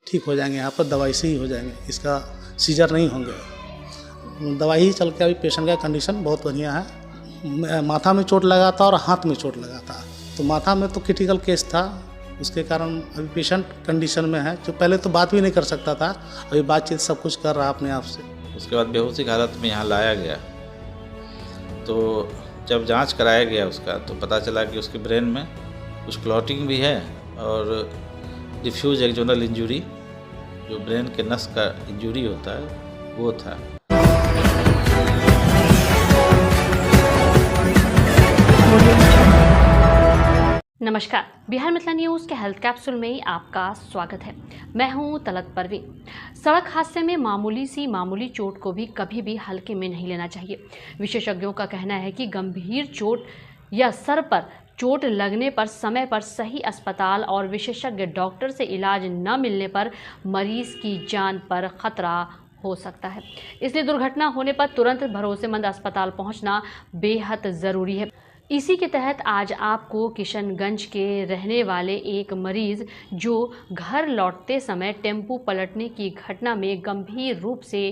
ठीक हो जाएंगे, यहाँ पर दवाई से ही हो जाएंगे, इसका सीजर नहीं होंगे। दवाई ही चल के अभी पेशेंट का कंडीशन बहुत बढ़िया है। माथा में चोट लगा था और हाथ में चोट लगा था, तो माथा में तो क्रिटिकल केस था, उसके कारण अभी पेशेंट कंडीशन में है। जो पहले तो बात भी नहीं कर सकता था, अभी बातचीत सब कुछ कर रहा अपने आप से। उसके बाद बेहोशी की हालत में यहाँ लाया गया, तो जब जांच कराया गया उसका तो पता चला कि उसके ब्रेन में कुछ क्लॉटिंग भी है और डिफ्यूज एक्जोनल इंजरी, जो ब्रेन के नस का इंजरी होता है वो था। नमस्कार, बिहार मिथिला न्यूज़ के हेल्थ कैप्सूल में आपका स्वागत है। मैं हूं तलत परवीन। सड़क हादसे में मामूली चोट को भी कभी भी हल्के में नहीं लेना चाहिए। विशेषज्ञों का कहना है कि गंभीर चोट या सर पर चोट लगने पर समय पर सही अस्पताल और विशेषज्ञ डॉक्टर से इलाज न मिलने पर मरीज की जान पर खतरा हो सकता है। इसलिए दुर्घटना होने पर तुरंत भरोसेमंद अस्पताल पहुंचना बेहद ज़रूरी है। इसी के तहत आज आपको किशनगंज के रहने वाले एक मरीज जो घर लौटते समय टेम्पू पलटने की घटना में गंभीर रूप से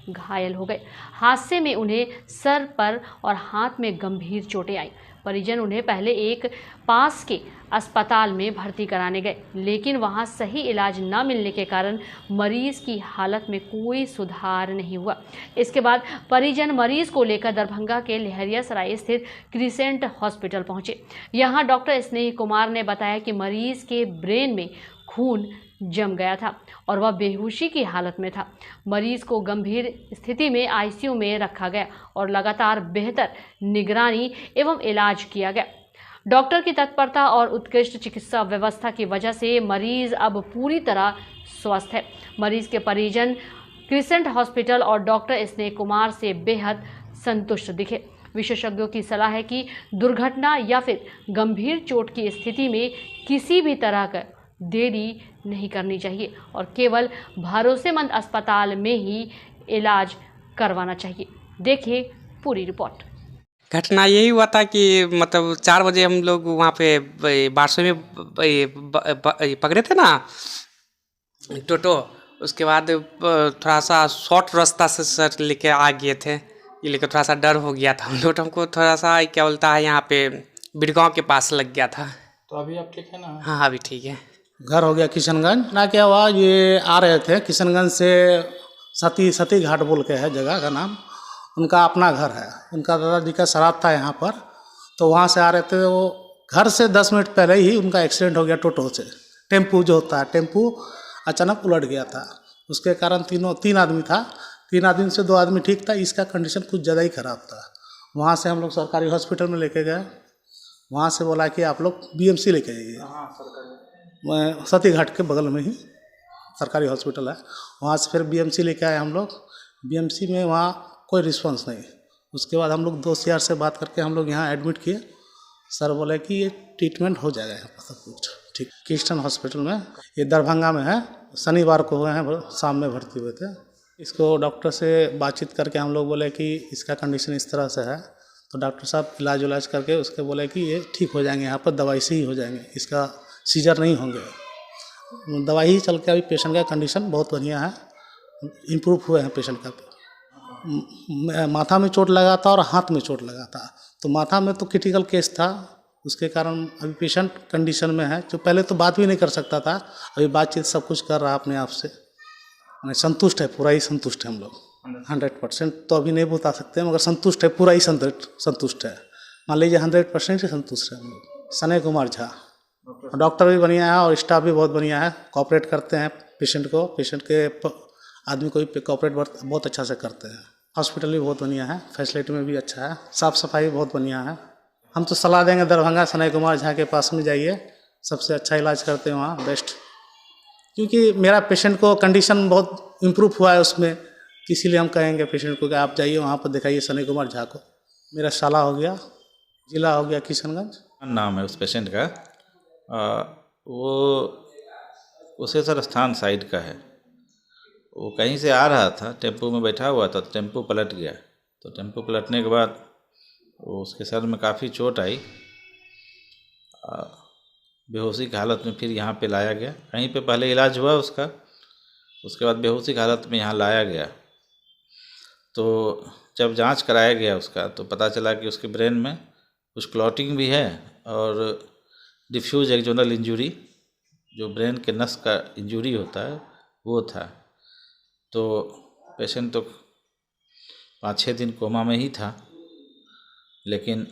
घायल हो गए। हादसे में उन्हें सर पर और हाथ में गंभीर चोटें आई। परिजन उन्हें पहले एक पास के अस्पताल में भर्ती कराने गए, लेकिन वहां सही इलाज न मिलने के कारण मरीज की हालत में कोई सुधार नहीं हुआ। इसके बाद परिजन मरीज को लेकर दरभंगा के लहरियासराय स्थित क्रिसेंट हॉस्पिटल पहुंचे। यहां डॉक्टर स्नेही कुमार ने बताया कि मरीज के ब्रेन में खून जम गया था और वह बेहोशी की हालत में था। मरीज को गंभीर स्थिति में आईसीयू में रखा गया और लगातार बेहतर निगरानी एवं इलाज किया गया। डॉक्टर की तत्परता और उत्कृष्ट चिकित्सा व्यवस्था की वजह से मरीज अब पूरी तरह स्वस्थ है। मरीज के परिजन क्रिसेंट हॉस्पिटल और डॉक्टर स्नेही कुमार से बेहद संतुष्ट दिखे। विशेषज्ञों की सलाह है कि दुर्घटना या फिर गंभीर चोट की स्थिति में किसी भी तरह का देरी नहीं करनी चाहिए और केवल भरोसेमंद अस्पताल में ही इलाज करवाना चाहिए। देखिए पूरी रिपोर्ट। घटना यही हुआ था कि मतलब 4 बजे हम लोग वहाँ पे बारसो में पकड़े थे ना टोटो। उसके बाद थोड़ा सा शॉर्ट रास्ता से सर लेके आ गए थे, ये लेकर थोड़ा सा डर हो गया था हम लोग। हमको थोड़ा सा क्या बोलता है यहाँ पे बिरगांव के पास लग गया था। तो अभी आप ठीक है ना? हाँ अभी ठीक है। घर हो गया किशनगंज ना, क्या हुआ, ये आ रहे थे किशनगंज से सती घाट बोल के है जगह का नाम, उनका अपना घर है। उनका दादाजी का श्राद्ध था यहाँ पर, तो वहाँ से आ रहे थे। वो घर से 10 मिनट पहले ही उनका एक्सीडेंट हो गया टोटो से। टेम्पू जो होता है, टेम्पू अचानक उलट गया था, उसके कारण तीन आदमी था। 3 आदमी से 2 आदमी ठीक था, इसका कंडीशन कुछ ज़्यादा ही ख़राब था। वहाँ से हम लोग सरकारी हॉस्पिटल में लेके गए। वहाँ से बोला कि आप लोग BMC लेके आइए, सती घाट के बगल में ही सरकारी हॉस्पिटल है। वहाँ से फिर BMC लेके आए हम लोग। BMC में वहाँ कोई रिस्पांस नहीं। उसके बाद हम लोग दोस्त यार से बात करके हम लोग यहाँ एडमिट किए। सर बोले कि ये ट्रीटमेंट हो जाएगा यहाँ पर सब कुछ ठीक। किस्टन हॉस्पिटल में, ये दरभंगा में है। शनिवार को हुए हैं, शाम में भर्ती हुए थे। इसको डॉक्टर से बातचीत करके हम लोग बोले कि इसका कंडीशन इस तरह से है, तो डॉक्टर साहब इलाज करके उसके बोले कि ये ठीक हो जाएंगे, यहाँ पर दवाई से ही हो जाएंगे, इसका सीजर नहीं होंगे। दवाई ही चल के अभी पेशेंट का कंडीशन बहुत बढ़िया है, इम्प्रूव हुए हैं पेशेंट का। माथा में चोट लगा था और हाथ में चोट लगा था, तो माथा में तो क्रिटिकल केस था, उसके कारण अभी पेशेंट कंडीशन में है। जो पहले तो बात भी नहीं कर सकता था, अभी बातचीत सब कुछ कर रहा अपने आप से। संतुष्ट है, पूरा ही संतुष्ट है हम लोग। 100% तो अभी नहीं बता सकते, मगर संतुष्ट है, पूरा ही संतुष्ट है। मान लीजिए 100% से संतुष्ट है हम लोग। स्नेही कुमार झा डॉक्टर भी बढ़िया है और स्टाफ भी बहुत बढ़िया है, कोऑपरेट करते हैं पेशेंट के आदमी को भी कोऑपरेट बहुत अच्छा से करते हैं। हॉस्पिटल भी बहुत बढ़िया है, फैसिलिटी में भी अच्छा है, साफ़ सफाई बहुत बढ़िया है। हम तो सलाह देंगे दरभंगा स्नेही कुमार झा के पास में जाइए, सबसे अच्छा इलाज करते हैं वहाँ, बेस्ट। क्योंकि मेरा पेशेंट को कंडीशन बहुत इम्प्रूव हुआ है उसमें, इसीलिए हम कहेंगे पेशेंट को कि आप जाइए वहाँ पर दिखाइए स्नेही कुमार झा को। मेरा साला हो गया, जिला हो गया किशनगंज। नाम है उस पेशेंट का, वो कुशेश्वर स्थान साइड का है। वो कहीं से आ रहा था, टेम्पू में बैठा हुआ था, तो टेम्पू पलट गया। तो टेम्पू पलटने के बाद वो उसके सर में काफ़ी चोट आई। बेहोशी की हालत में फिर यहाँ पे लाया गया। कहीं पे पहले इलाज हुआ उसका, उसके बाद बेहोशी की हालत में यहाँ लाया गया। तो जब जांच कराया गया उसका तो पता चला कि उसके ब्रेन में कुछ क्लॉटिंग भी है और डिफ्यूज एक्जोनल इंजरी, जो ब्रेन के नस का इंजरी होता है वो था। तो पेशेंट तो 5-6 दिन कोमा में ही था, लेकिन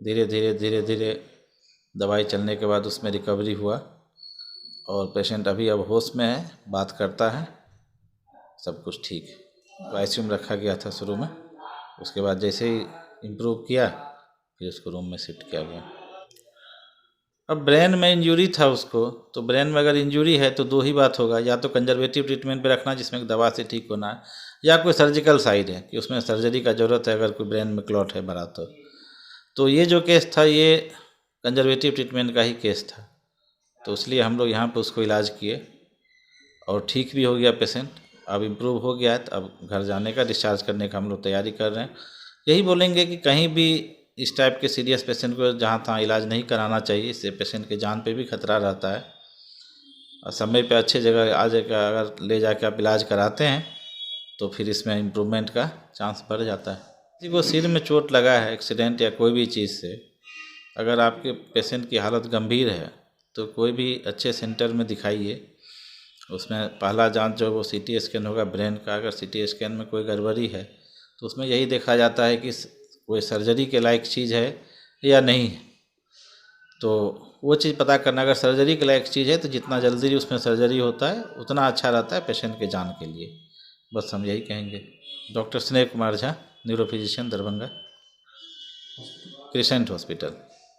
धीरे धीरे दवाई चलने के बाद उसमें रिकवरी हुआ और पेशेंट अभी अब होश में है, बात करता है, सब कुछ ठीक है। तो आईसीयू में रखा गया था शुरू में, उसके बाद जैसे ही इम्प्रूव किया फिर उसको रूम में शिफ्ट किया गया। अब ब्रेन में इंजरी था उसको, तो ब्रेन में अगर इंजरी है तो दो ही बात होगा, या तो कंजर्वेटिव ट्रीटमेंट पे रखना जिसमें दवा से ठीक होना है, या कोई सर्जिकल साइड है कि उसमें सर्जरी का ज़रूरत है अगर कोई ब्रेन में क्लॉट है बड़ा। तो ये जो केस था ये कंजर्वेटिव ट्रीटमेंट का ही केस था, तो इसलिए हम लोग यहाँ पे उसको इलाज किए और ठीक भी हो गया पेशेंट। अब इम्प्रूव हो गया है, तो अब घर जाने का, डिस्चार्ज करने का हम लोग तैयारी कर रहे हैं। यही बोलेंगे कि कहीं भी इस टाइप के सीरियस पेशेंट को जहाँ तहाँ इलाज नहीं कराना चाहिए, इससे पेशेंट के जान पे भी खतरा रहता है। और समय पे अच्छे जगह आ जाकर अगर ले जाके आप इलाज कराते हैं तो फिर इसमें इम्प्रूवमेंट का चांस बढ़ जाता है। किसी को सिर में चोट लगा है एक्सीडेंट या कोई भी चीज़ से, अगर आपके पेशेंट की हालत गंभीर है तो कोई भी अच्छे सेंटर में दिखाइए। उसमें पहला जांच जो वो सीटी स्कैन होगा ब्रेन का। अगर सीटी स्कैन में कोई गड़बड़ी है तो उसमें यही देखा जाता है कि कोई सर्जरी के लायक चीज़ है या नहीं है, तो वो चीज़ पता करना। अगर सर्जरी के लायक चीज़ है तो जितना जल्दी उसमें सर्जरी होता है उतना अच्छा रहता है पेशेंट के जान के लिए। बस हम यही कहेंगे। डॉक्टर स्नेह Kumar Jha, neuro physician, Darbhanga, crescent hospital,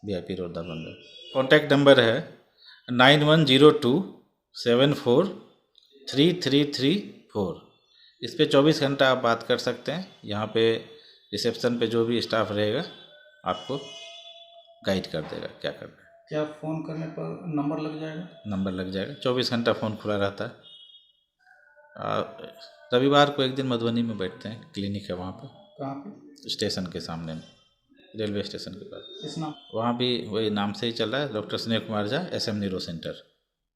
VIP road, Darbhanga. Contact number है 9102743334। इस पे 24 घंटा आप बात कर सकते हैं। यहाँ पे रिसेप्शन पे जो भी स्टाफ रहेगा आपको गाइड कर देगा क्या करना है। क्या फ़ोन करने पर नंबर लग जाएगा? नंबर लग जाएगा, 24 घंटा फ़ोन खुला रहता है। रविवार को एक दिन मधुबनी में बैठते हैं, क्लिनिक है वहाँ पे। कहाँ पे? स्टेशन के सामने में, रेलवे स्टेशन के पास। किस नाम? वहाँ भी वही नाम से ही चल रहा है, डॉक्टर स्नेह Kumar Jha, SM neuro centre.